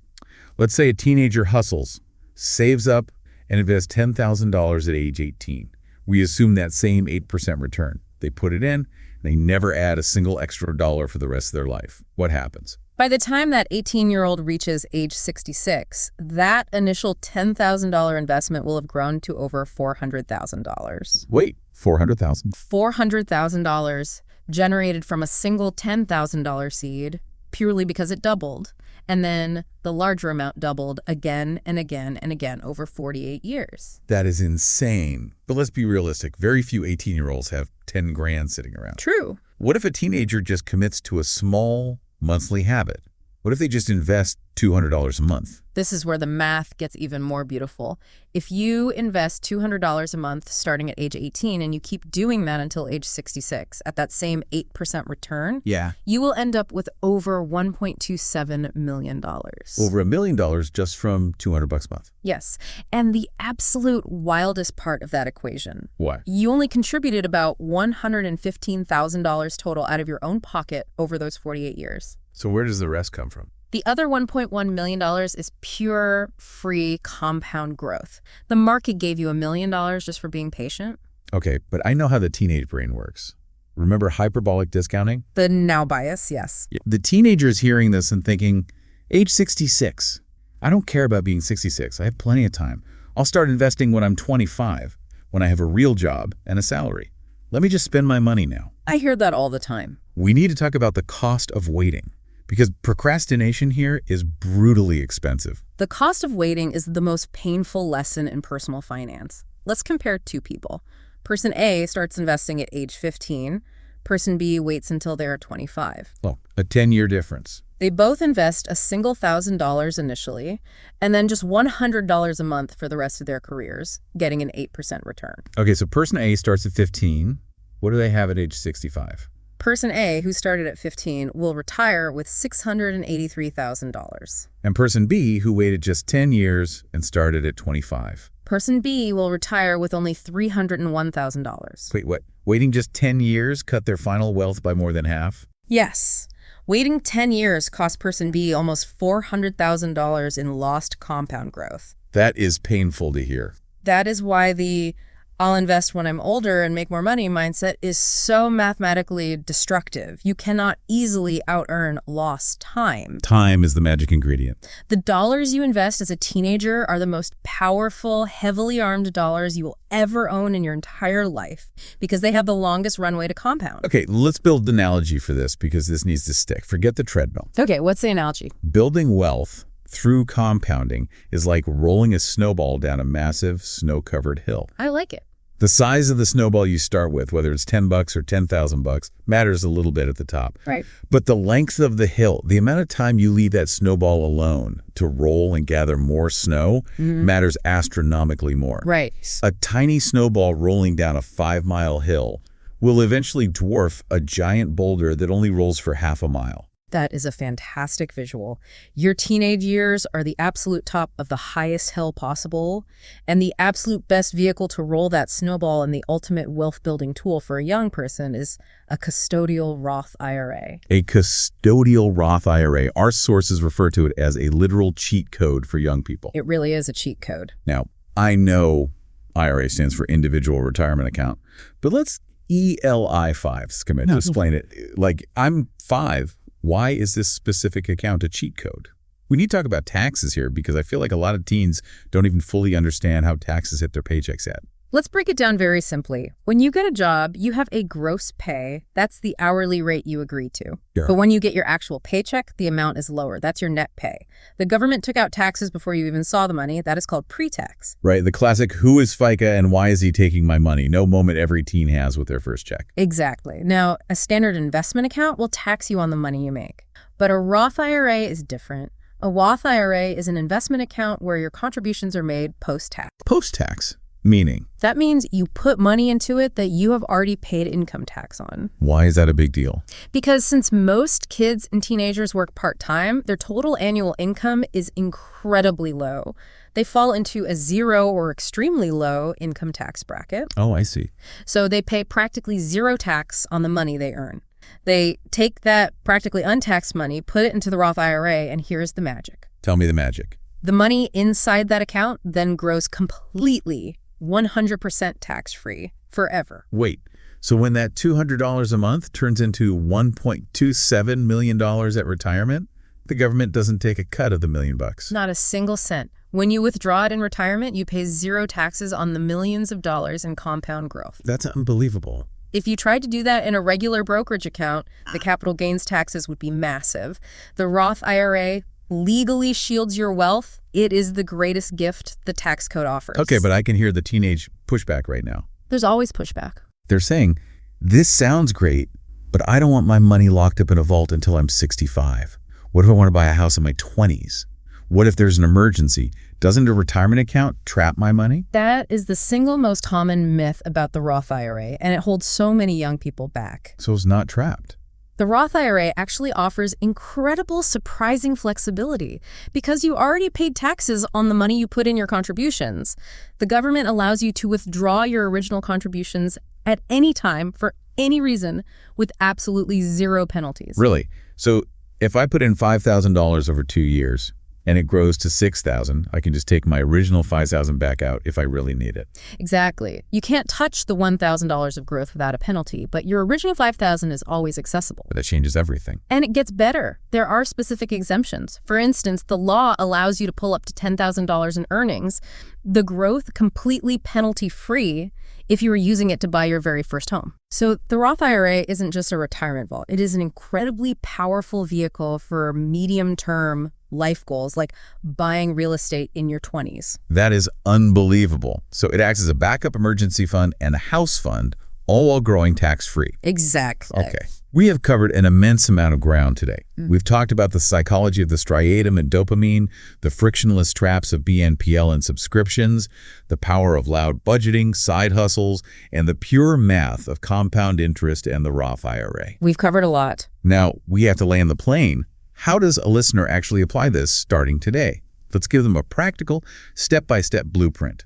Let's say a teenager hustles, saves up, and invests $10,000 at age 18. We assume that same 8% return. They put it in, and they never add a single extra dollar for the rest of their life. What happens? By the time that 18-year-old reaches age 66, that initial $10,000 investment will have grown to over $400,000. Wait, $400,000? $400,000 generated from a single $10,000 seed purely because it doubled. And then the larger amount doubled again and again and again over 48 years. That is insane. But let's be realistic. Very few 18-year-olds have 10 grand sitting around. True. What if a teenager just commits to a small monthly habit? What if they just invest $200 a month? This is where the math gets even more beautiful. If you invest $200 a month starting at age 18 and you keep doing that until age 66 at that same 8% return, you will end up with over $1.27 million. Over $1 million just from $200 a month. Yes. And the absolute wildest part of that equation. What? You only contributed about $115,000 total out of your own pocket over those 48 years. So where does the rest come from? The other $1.1 million is pure, free compound growth. The market gave you $1 million just for being patient. Okay, but I know how the teenage brain works. Remember hyperbolic discounting? The now bias, yes. The teenager is hearing this and thinking, age 66. I don't care about being 66. I have plenty of time. I'll start investing when I'm 25, when I have a real job and a salary. Let me just spend my money now. I hear that all the time. We need to talk about the cost of waiting, because procrastination here is brutally expensive. The cost of waiting is the most painful lesson in personal finance. Let's compare two people. Person A starts investing at age 15. Person B waits until they're 25. Look, a 10-year difference. They both invest a single $1,000 initially, and then just $100 a month for the rest of their careers, getting an 8% return. Okay, so person A starts at 15. What do they have at age 65? Person A, who started at 15, will retire with $683,000. And person B, who waited just 10 years and started at 25. Person B will retire with only $301,000. Wait, what? Waiting just 10 years cut their final wealth by more than half? Yes. Waiting 10 years cost person B almost $400,000 in lost compound growth. That is painful to hear. That is why the I'll invest when I'm older and make more money mindset is so mathematically destructive. You cannot easily out-earn lost time. Time is the magic ingredient. The dollars you invest as a teenager are the most powerful, heavily armed dollars you will ever own in your entire life because they have the longest runway to compound. Okay, let's build an analogy for this because this needs to stick. Forget the treadmill. Okay, what's the analogy? Building wealth through compounding is like rolling a snowball down a massive snow-covered hill. I like it. The size of the snowball you start with, whether it's $10 or $10,000, matters a little bit at the top. Right. But the length of the hill, the amount of time you leave that snowball alone to roll and gather more snow matters astronomically more. Right. A tiny snowball rolling down a 5-mile hill will eventually dwarf a giant boulder that only rolls for half a mile. That is a fantastic visual. Your teenage years are the absolute top of the highest hill possible, and the absolute best vehicle to roll that snowball and the ultimate wealth-building tool for a young person is a custodial Roth IRA. A custodial Roth IRA. Our sources refer to it as a literal cheat code for young people. It really is a cheat code. Now, I know IRA stands for Individual Retirement Account, but let's ELI5 commit to explain it. Like, I'm 5. Why is this specific account a cheat code? We need to talk about taxes here because I feel like a lot of teens don't even fully understand how taxes hit their paychecks yet. Let's break it down very simply. When you get a job, you have a gross pay. That's the hourly rate you agree to. Sure. But when you get your actual paycheck, the amount is lower. That's your net pay. The government took out taxes before you even saw the money. That is called pre-tax. Right, the classic, who is FICA and why is he taking my money? No moment every teen has with their first check. Exactly. Now, a standard investment account will tax you on the money you make. But a Roth IRA is different. A Roth IRA is an investment account where your contributions are made post-tax. Post-tax? Meaning? That means you put money into it that you have already paid income tax on. Why is that a big deal? Because since most kids and teenagers work part-time, their total annual income is incredibly low. They fall into a zero or extremely low income tax bracket. Oh, I see. So they pay practically zero tax on the money they earn. They take that practically untaxed money, put it into the Roth IRA, and here's the magic. Tell me the magic. The money inside that account then grows completely 100% tax-free forever. Wait, so when that $200 a month turns into $1.27 million at retirement, the government doesn't take a cut of the $1 million bucks? Not a single cent. When you withdraw it in retirement, you pay zero taxes on the millions of dollars in compound growth. That's unbelievable. If you tried to do that in a regular brokerage account, the capital gains taxes would be massive. The Roth IRA legally shields your wealth. It is the greatest gift the tax code offers. Okay, but I can hear the teenage pushback right now. There's always pushback. They're saying, this sounds great, but I don't want my money locked up in a vault until I'm 65. What if I want to buy a house in my 20s? What if there's an emergency? Doesn't a retirement account trap my money? That is the single most common myth about the Roth IRA, and it holds so many young people back. So it's not trapped. The Roth IRA actually offers incredible, surprising flexibility because you already paid taxes on the money you put in your contributions. The government allows you to withdraw your original contributions at any time for any reason with absolutely zero penalties. Really? So if I put in $5,000 over 2 years and it grows to $6,000, I can just take my original $5,000 back out if I really need it. Exactly. You can't touch the $1,000 of growth without a penalty, but your original $5,000 is always accessible. But that changes everything. And it gets better. There are specific exemptions. For instance, the law allows you to pull up to $10,000 in earnings, the growth completely penalty-free if you were using it to buy your very first home. So the Roth IRA isn't just a retirement vault. It is an incredibly powerful vehicle for medium-term life goals like buying real estate in your 20s. That is unbelievable. So it acts as a backup emergency fund and a house fund, all while growing tax-free. Exactly. Okay. We have covered an immense amount of ground today. We've talked about the psychology of the striatum and dopamine, the frictionless traps of BNPL and subscriptions, the power of loud budgeting, side hustles, and the pure math of compound interest and the Roth IRA. We've covered a lot. Now, we have to land the plane. How does a listener actually apply this starting today? Let's give them a practical, step-by-step blueprint.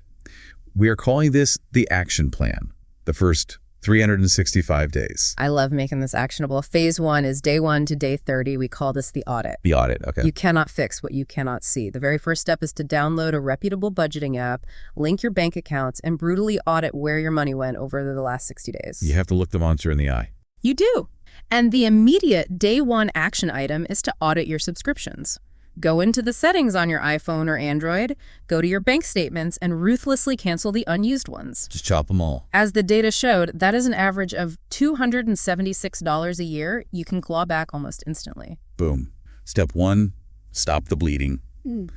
We are calling this the action plan, the first 365 days. I love making this actionable. Phase 1 is day 1 to day 30. We call this the audit. The audit, okay. You cannot fix what you cannot see. The very first step is to download a reputable budgeting app, link your bank accounts, and brutally audit where your money went over the last 60 days. You have to look the monster in the eye. You do. And the immediate day 1 action item is to audit your subscriptions. Go into the settings on your iPhone or Android, go to your bank statements, and ruthlessly cancel the unused ones. Just chop them all. As the data showed, that is an average of $276 a year you can claw back almost instantly. Boom. Step 1, stop the bleeding. Then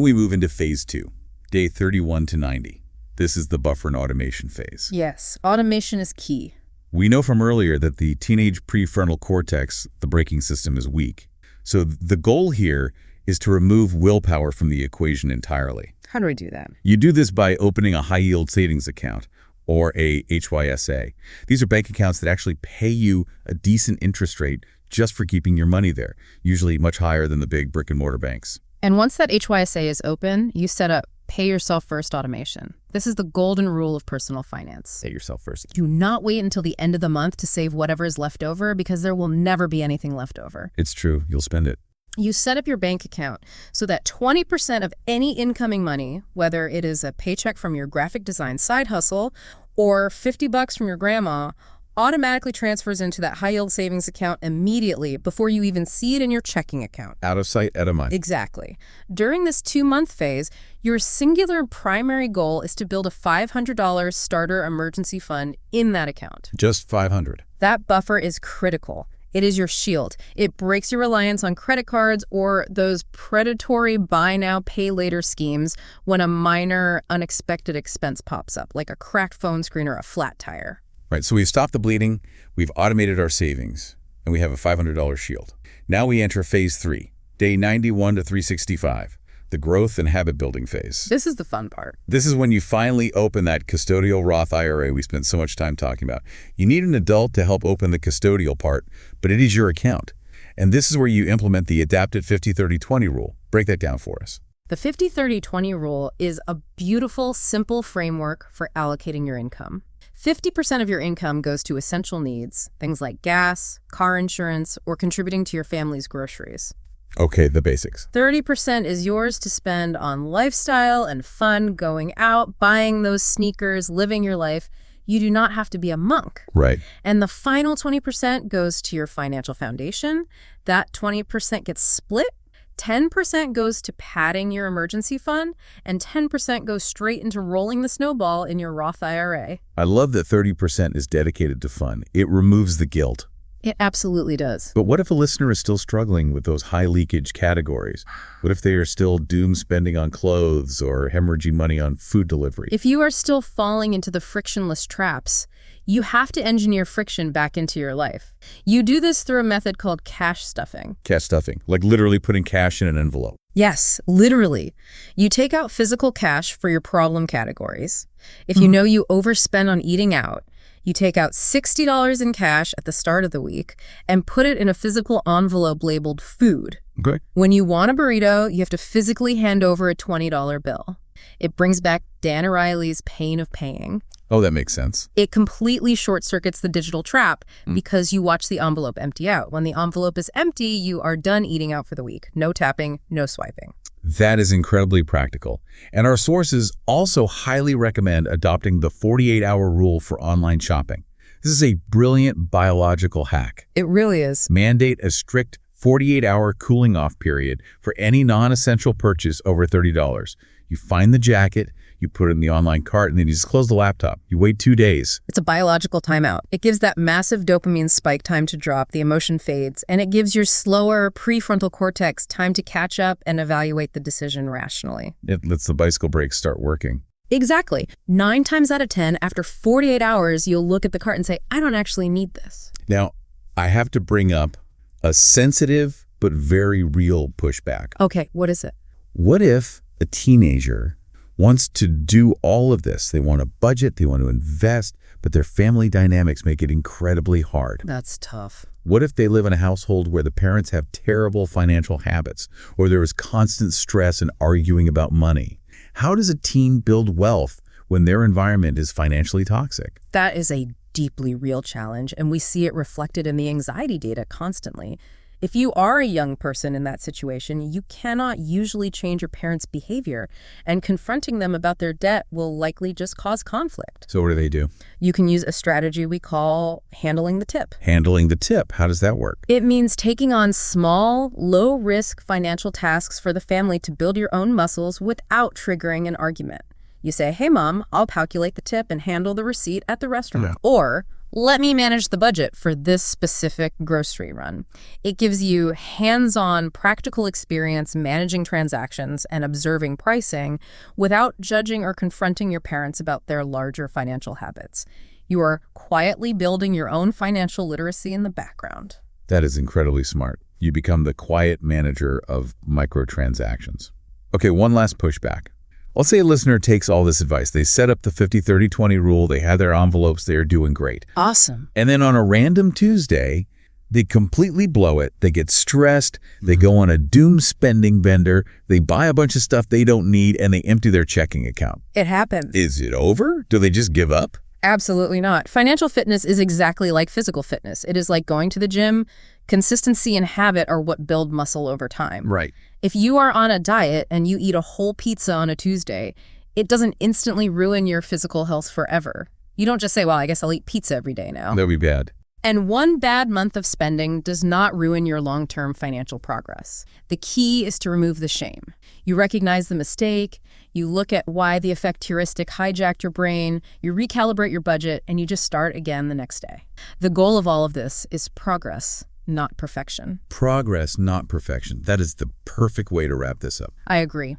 we move into phase 2, day 31 to 90. This is the buffer and automation phase. Yes, automation is key. We know from earlier that the teenage prefrontal cortex, the braking system, is weak. So the goal here is to remove willpower from the equation entirely. How do we do that? You do this by opening a high-yield savings account, or a HYSA. These are bank accounts that actually pay you a decent interest rate just for keeping your money there, usually much higher than the big brick-and-mortar banks. And once that HYSA is open, you set up pay yourself first automation. This is the golden rule of personal finance. Pay yourself first. Do not wait until the end of the month to save whatever is left over because there will never be anything left over. It's true. You'll spend it. You set up your bank account so that 20% of any incoming money, whether it is a paycheck from your graphic design side hustle or $50 from your grandma, automatically transfers into that high-yield savings account immediately before you even see it in your checking account. Out of sight, out of mind. Exactly. During this 2-month phase, your singular primary goal is to build a $500 starter emergency fund in that account. Just $500. That buffer is critical. It is your shield. It breaks your reliance on credit cards or those predatory buy now, pay later schemes when a minor, unexpected expense pops up, like a cracked phone screen or a flat tire. Right, so we've stopped the bleeding, we've automated our savings, and we have a $500 shield. Now we enter phase 3, day 91 to 365, the growth and habit building phase. This is the fun part. This is when you finally open that custodial Roth IRA we spent so much time talking about. You need an adult to help open the custodial part, but it is your account. And this is where you implement the adapted 50-30-20 rule. Break that down for us. The 50-30-20 rule is a beautiful, simple framework for allocating your income. 50% of your income goes to essential needs, things like gas, car insurance, or contributing to your family's groceries. Okay, the basics. 30% is yours to spend on lifestyle and fun, going out, buying those sneakers, living your life. You do not have to be a monk. Right. And the final 20% goes to your financial foundation. That 20% gets split. 10% goes to padding your emergency fund, and 10% goes straight into rolling the snowball in your Roth IRA. I love that 30% is dedicated to fun. It removes the guilt. It absolutely does. But what if a listener is still struggling with those high leakage categories? What if they are still doom spending on clothes or hemorrhaging money on food delivery? If you are still falling into the frictionless traps, you have to engineer friction back into your life. You do this through a method called cash stuffing. Cash stuffing, like literally putting cash in an envelope. Yes, literally. You take out physical cash for your problem categories. If you know you overspend on eating out, you take out $60 in cash at the start of the week and put it in a physical envelope labeled food. Okay. When you want a burrito, you have to physically hand over a $20 bill. It brings back Dan Ariely's pain of paying. Oh, that makes sense. It completely short-circuits the digital trap because you watch the envelope empty out. When the envelope is empty, you are done eating out for the week. No tapping, no swiping. That is incredibly practical. And our sources also highly recommend adopting the 48-hour rule for online shopping. This is a brilliant biological hack. It really is. Mandate a strict 48-hour cooling off period for any non-essential purchase over $30. You find the jacket, you put it in the online cart, and then you just close the laptop. You wait 2 days. It's a biological timeout. It gives that massive dopamine spike time to drop, the emotion fades, and it gives your slower prefrontal cortex time to catch up and evaluate the decision rationally. It lets the bicycle brakes start working. Exactly. 9 times out of 10, after 48 hours, you'll look at the cart and say, I don't actually need this. Now, I have to bring up a sensitive but very real pushback. Okay, what is it? What if a teenager wants to do all of this? They want to budget, they want to invest, but their family dynamics make it incredibly hard. That's tough. What if they live in a household where the parents have terrible financial habits, or there is constant stress and arguing about money? How does a teen build wealth when their environment is financially toxic? That is a deeply real challenge, and we see it reflected in the anxiety data constantly. If you are a young person in that situation, you cannot usually change your parents' behavior, and confronting them about their debt will likely just cause conflict. So what do they do? You can use a strategy we call handling the tip. Handling the tip. How does that work? It means taking on small, low-risk financial tasks for the family to build your own muscles without triggering an argument. You say, hey, Mom, I'll calculate the tip and handle the receipt at the restaurant. Yeah. Or, let me manage the budget for this specific grocery run. It gives you hands-on practical experience managing transactions and observing pricing without judging or confronting your parents about their larger financial habits. You are quietly building your own financial literacy in the background. That is incredibly smart. You become the quiet manager of microtransactions. Okay, one last pushback. Let's say a listener takes all this advice. They set up the 50-30-20 rule. They have their envelopes. They are doing great. Awesome. And then on a random Tuesday, they completely blow it. They get stressed. They go on a doom spending bender. They buy a bunch of stuff they don't need, and they empty their checking account. It happens. Is it over? Do they just give up? Absolutely not. Financial fitness is exactly like physical fitness. It is like going to the gym. Consistency and habit are what build muscle over time. Right. If you are on a diet and you eat a whole pizza on a Tuesday, it doesn't instantly ruin your physical health forever. You don't just say, well, I guess I'll eat pizza every day now. That would be bad. And one bad month of spending does not ruin your long-term financial progress. The key is to remove the shame. You recognize the mistake, you look at why the effect heuristic hijacked your brain, you recalibrate your budget, and you just start again the next day. The goal of all of this is progress, not perfection. Progress, not perfection. That is the perfect way to wrap this up. I agree.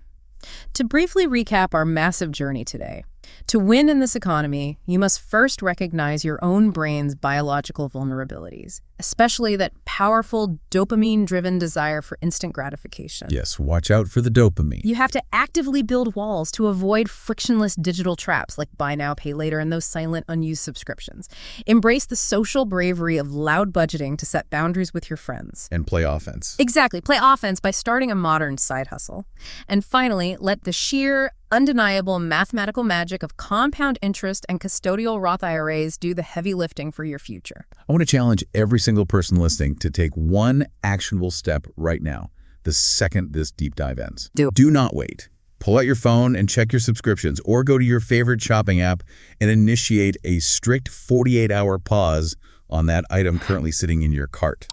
To briefly recap our massive journey today, to win in this economy, you must first recognize your own brain's biological vulnerabilities, especially that powerful dopamine-driven desire for instant gratification. Yes, watch out for the dopamine. You have to actively build walls to avoid frictionless digital traps like buy now, pay later, and those silent, unused subscriptions. Embrace the social bravery of loud budgeting to set boundaries with your friends. And play offense. Exactly. Play offense by starting a modern side hustle. And finally, let the sheer, undeniable mathematical magic of compound interest and custodial Roth IRAs do the heavy lifting for your future. I want to challenge every single person listening to take one actionable step right now, the second this deep dive ends. Do not wait. Pull out your phone and check your subscriptions, or go to your favorite shopping app and initiate a strict 48-hour pause on that item currently sitting in your cart.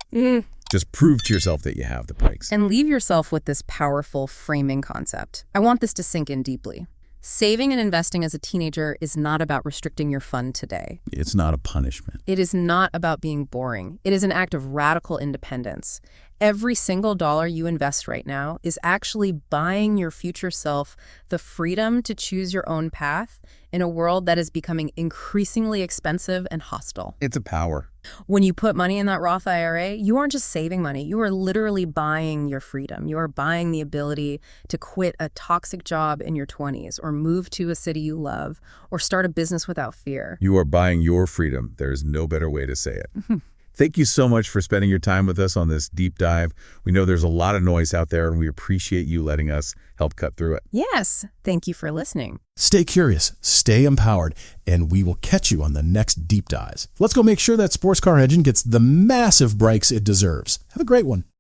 Just prove to yourself that you have the brakes. And leave yourself with this powerful framing concept. I want this to sink in deeply. Saving and investing as a teenager is not about restricting your fun today. It's not a punishment. It is not about being boring. It is an act of radical independence. Every single dollar you invest right now is actually buying your future self the freedom to choose your own path in a world that is becoming increasingly expensive and hostile. It's a power. When you put money in that Roth IRA, you aren't just saving money. You are literally buying your freedom. You are buying the ability to quit a toxic job in your 20s, or move to a city you love, or start a business without fear. You are buying your freedom. There is no better way to say it. Thank you so much for spending your time with us on this deep dive. We know there's a lot of noise out there, and we appreciate you letting us help cut through it. Yes, thank you for listening. Stay curious, stay empowered, and we will catch you on the next deep dives. Let's go make sure that sports car engine gets the massive brakes it deserves. Have a great one.